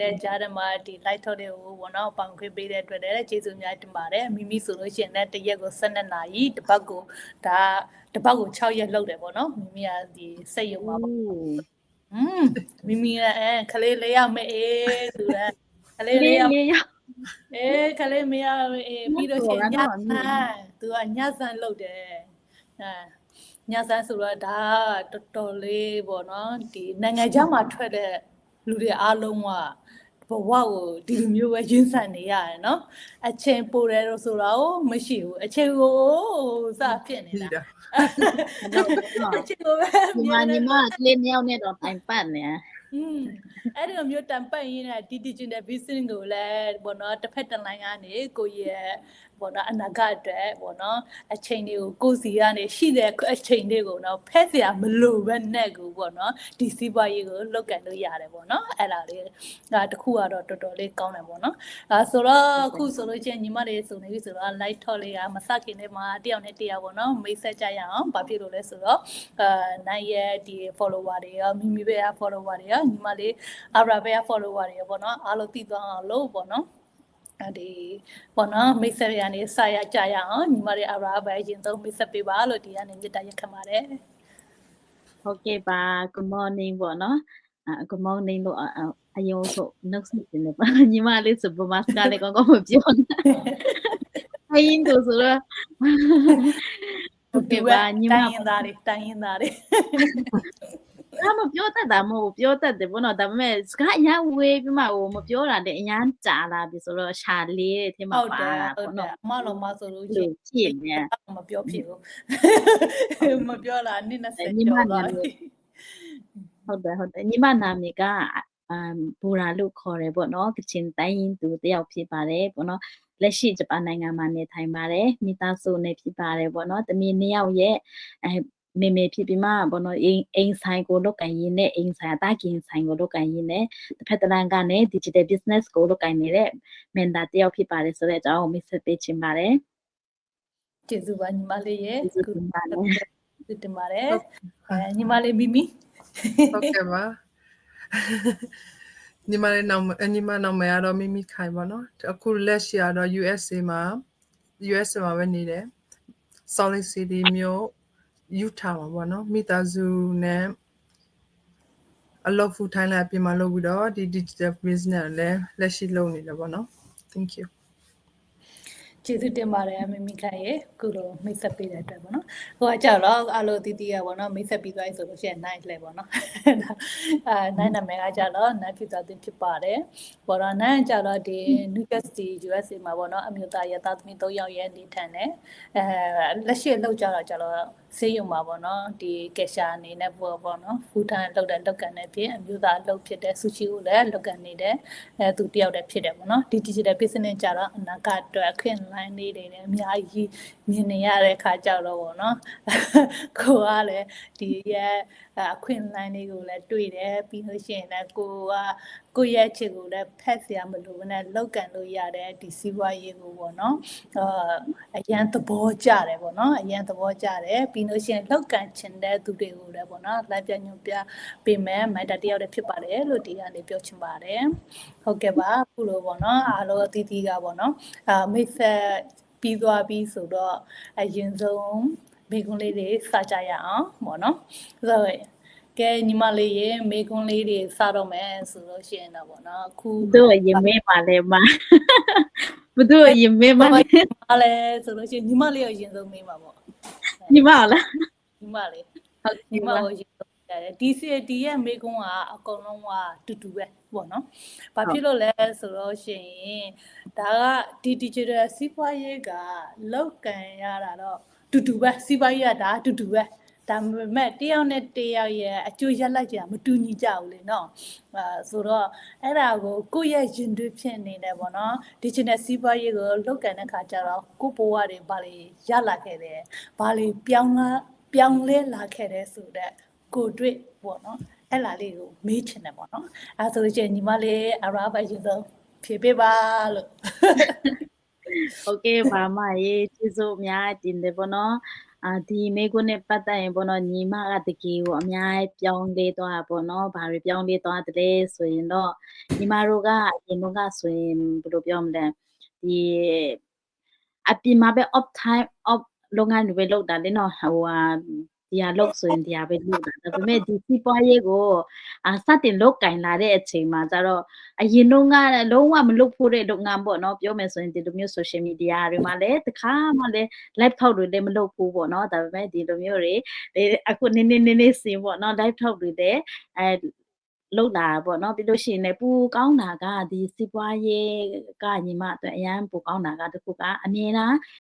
တဲ့ကြားထဲမှာဒီ light ထုတ်တဲ့ဟိုပေါ့နော်ပေါင်ခွေးပေးတဲ့အတွက်လည်းကျေးဇူးများတင်ပါတယ်မိမိဆိုလို့ရှိရင်လည်းတစ်ရက်ကို12နာရီတစ်ပတ်ကို6ရက်လောက်တယ်ပေါ့နော်မိမိကဒီစိတ်ရုံပါပေါ့မိမိကခလေးလေးရမယ်သူကခလေးလေးရခလေးမရပြီးတော့ရှင်ညဆန်းသူကညဆန်းလုပ်တယ်ညဆန်းဆိုတော့ဒါတော်တော်လေးပေါ့နော်ဒီနိုင်ငံခြားမှာထွက်တဲ့လူတွေအားလုံးကဘဝကိုဒီလိုမျိုးပဲရင်းဆန်နေရတယ်နော်အချိန်ပိုတယ်လို့ဆိုတော့မရှိဘူးအချိန်ကိုစဖြစ်နေတာအချိန်ကိုပဲညီမကလေးမြောက်နဲ့တော့တိုင်ပတ်နေအဲ့ဒီလိုမျိုးတန်ပတ်ရင်းနဲ့ဒီ digital business ကိုလည်းပေါ့နော်တစ်ဖက်တစ်လိုင်းကနေကိုရဲ့ပေါ့နော်အနာဂတ်အတွက်ပေါ့နော်အချိန်တွေကိုကိုစီကနေရှိတဲ့အချိန်တွေကိုတော့ဖက်เสียမလို့ပဲနဲ့ကိုပေါ့နော်ဒီစီးပွားရေးကိုလောက်ကန်လို့ရတယ်ပေါ့နော်အဲ့ဒါလေးဒါတခုကတော့တော်တော်လေးကောင်းတယ်ပေါ့နော်ဆိုတော့အခုဆိုလို့ချင်းညီမလေးစုံနေပြီဆိုတော့ light talk လေးကမစခင်လေးမှာတယောက်နဲ့တယောက်ပေါ့နော်မိတ်ဆက်ကြရအောင်ဘာဖြစ်လို့လဲဆိုတော့နိုင်ရဲ့ဒီ follower တွေရောမိမိပဲ follower တွေရောညီမလေးအရာပဲ follower တွေရောပေါ့နော်အားလုံးသိသွားအောင်လို့ပေါ့နော်ဒီပေါ့နော်မိတ်ဆက်ရနေစာရကြရအောင်ညီမလေးအရာပဲရင်သုံးမိတ်ဆက်ပေးပါလို့ဒီကနေမြစ်တာရက်ခတ်ပါတယ်ဟုတ်ကဲ့ပါ good morning ပေါ့နော်good morning လို့အယုံဆိုနှုတ်ဆက်နေပါညီမလေးဆိုပမာစကားလေးကောင်းကောင်းမပြောနဲ့အရင်တို့ဆိုတော့ဟုတ်ကဲ့ပါညီမတိုင်းရင်းသားတွေမပြောတတ်တာမဟုတ်ပြောတတ်တယ်ပေါ့နော်ဒါပေမဲ့စကားအရန်ဝေးပြီးမှမပြောတာတဲ့အရန်ကြာလာပြီဆိုတော့ရှာလေးတဲ့ထဲမှာပါတာပေါ့နော်အမလုံးမဆိုလို့ရှိရင်မပြောဖြစ်ဘူးမပြောလာနှစ်20ကျော်သွားပြီဟုတ်တယ်ညီမနာမည်ကဘူရာလို့ခေါ်တယ်ပေါ့နော်ကချင်တိုင်းရင်းသူတယောက်ဖြစ်ပါတယ်ပေါ့နော်လက်ရှိဂျပန်နိုင်ငံမှာနေထိုင်ပါတယ်မိသားစုနဲ့ဖြစ်ပါတယ်ပေါ့နော်တမီး2ယောက်ရဲ့မေဖြစ်ပြီးမှပေါ့နော်အိမ်ဆိုင်ကိုလုပ်ကိုင်ရင်းနဲ့အိမ်ဆိုင်အတားကင်ဆိုင်ကိုလုပ်ကိုင်ရင်းနဲ့တစ်ဖက်တစ်လမ်းကနေ digital business ကိုလုပ်ကိုင်နေတဲ့မန်တာတယောက်ဖြစ်ပါတယ်ဆိုတဲ့အကြောင်းကိုမိတ်ဆက်ပေးချင်ပါတယ်ကျေးဇူးပါညီမလေးရဲ့ကျေးဇူးတင်ပါတယ်ညီမလေးမီမီဟုတ်ကဲ့ပါညီမနောက်မရတော့မိမိခိုင်ပါနော်အခုလက်ရှိကတော့ USA မှာပဲနေတယ် Salt Lake City မြို့ Utah မှာပေါ့နော်မိသားစုနဲ့အလုပ် full time လည်းပြင်မှာလုပ်ပြီးတော့ဒီ digital business လည်းလက်ရှိလုပ်နေတယ်ပေါ့နော် thank youကျေးဇူးတင်ပါတယ်မမိခိုင်ရေခုလိုမိတ်ဆက်ပေးတဲ့အတွက်ပေါ့နော်ဟိုကကြောက်တော့အလိုတီတီကပေါ့နော်မိတ်ဆက်ပြီးသွားပြီဆိုလို့ရှိရင်နိုင်လဲပေါ့နော်နိုင်နာမည်ကကြောက်တော့နိုင်ဖြစ်သွားတင်ဖြစ်ပါတယ်ပေါ့တော့နိုင်ကြောက်တော့ဒီ New Jersey USA မှာပေါ့နော်အမျိုးသားရသားသမီး3ယောက်ရဲ့နေထိုင်တယ်လက်ရှိလောက်ကြတော့ဆေးရုံမှာပေါ့နော်ဒီကက်ရှာအနေနဲ့ပေါ့နော်ဖူထန်လောက်ကန်နေဖြစ်အမျိုးသားလောက်ဖြစ်တဲ့ဆူချီကိုလည်းလောက်ကန်နေတယ်သူတယောက်တည်းဖြစ်တယ်ပေါ့နော်ဒီ digital business ကြတော့အနာဂတ်အတွက်အခင်းလိုင်းလေးတွေနဲ့အများကြီးမြင်နေရတဲ့ခါကြောက်တော့ပေါ့နော်ကိုကလည်းဒီရဲ့အခွင့်အလမ်းလေးကိုလည်းတွေ့တယ်ပြီးလို့ရှိရင်လည်းကိုရဲ့ချစ်ကိုလည်းဖက်เสียမလို့နဲ့လောက်ကန်လို့ရတဲ့ဒီစီးပွားရေးကိုပေါ့နော်အရန်သဘောကျတယ်ပေါ့နော်အရန်သဘောကျတယ်ပြီးလို့ရှိရင်လောက်ကန်ချင်တဲ့သူတွေကိုလည်းပေါ့နော်လိုက်ပြညွှန်ပြပေးမယ်မိုက်တာတယောက်တည်းဖြစ်ပါတယ်လို့ဒီကနေပြောချင်ပါတယ်ဟုတ်ကဲ့ပါအခုလိုပေါ့နော်အားလုံးအသီးသီးကပေါ့နော်မိတ်ဆက်ပြီးသွားပြီဆိုတော့အရင်ဆုံးမိကုန်းလေးတွေစကြရအောင်ပေါ့နော်ဆိုတော့ကဲညီမလေးရေမိကုန်းလေးတွေစတော့မယ်ဆိုလို့ရှိရင်တော့ပေါ့နော်အခုတို့ရင်မေးပါလေမဘသူရင်မေးပါလဲဆိုလို့ရှိရင်ညီမလေးကိုအရင်ဆုံးမေးပါပေါ့ညီမလားညီမလေးဟုတ်ညီမကိုရင်ဆုံးရတယ်ဒီရဲ့မိကုန်းကအကုန်လုံးကတူတူပဲပေါ့နော်။ဘာဖြစ်လို့လဲဆိုတော့ရှင်ဒါကဒီ digital စီးပွားရေးကလောက်ကန်ရတာတော့တူတူပဲစီးပွားရေးကဒါတူတူပဲဒါပေမဲ့တယောက်နဲ့တယောက်ရဲ့အကျိုးရလဒ်ကြမတူညီကြဘူးလေနော်ဆိုတော့အဲ့ဒါကိုယ့်ရဲ့ရင်သွေးဖြစ်နေတယ်ပေါ့နော် digital စီးပွားရေးကိုလောက်ကန်တဲ့ခါကျတော့ကိုယ့်ဘဝတွေဘာတွေရလာခဲ့တယ်ဘာတွေပြောင်းလဲလာခဲ့တယ်ဆိုတော့ကိုတွေ့ပေါ့နော်အဲ့လာလေးကိုမေးချင်တယ်ပေါ့နော်အဲဆိုလို့ရှိရင်ညီမလေးအရာပဲယူဆုံးဖြေပေးပါလို့โอเคပါမရေကျေးဇူးအများတင်တယ်ပေါ့နော် ဒီမိကုနဲ့ပတ်သက်ရင်ပေါ့နော်ညီမကတကယ်ကိုအများကြီးပြောင်းလဲသွားတာပေါ့နော်ဘာတွေပြောင်းလဲသွားတယ်လဲဆိုရင်တော့ညီမတို့ကအရင်ကဆိုရင်ဘယ်လိုပြောမလဲဒီအပြင်မှာပဲ off time off လုပ်ငန်းတွေပဲလုပ်တာလေနော်ဒီဟာလုပ်ဆိုရင်ဒီဟာပဲလုပ်တာဒါပေမဲ့ဒီစီးပွားရေးကိုစတင်လုပ်ကင်လာတဲ့အချိန်မှာကျတော့အရင်တော့ကလုံးဝမလုပ်ဖို့တဲ့လုပ်ငန်းပေါ့နော်ပြောမယ်ဆိုရင်ဒီလိုမျိုး social media တွေမှာလည်းတခါမှလည်း live talk တွေလည်းမလုပ်ဘူးပေါ့နော်ဒါပေမဲ့ဒီလိုမျိုးတွေအခုနည်းစင်ပေါ့နော် live talk တွေလည်းလုပ်လာပေါ့နော်ပြီးလို့ရှိရင်လည်းပူကောင်းတာကဒီစီးပွားရေးကညီမအတွက်အရန်ပူကောင်းတာကတခုကအမြင်လား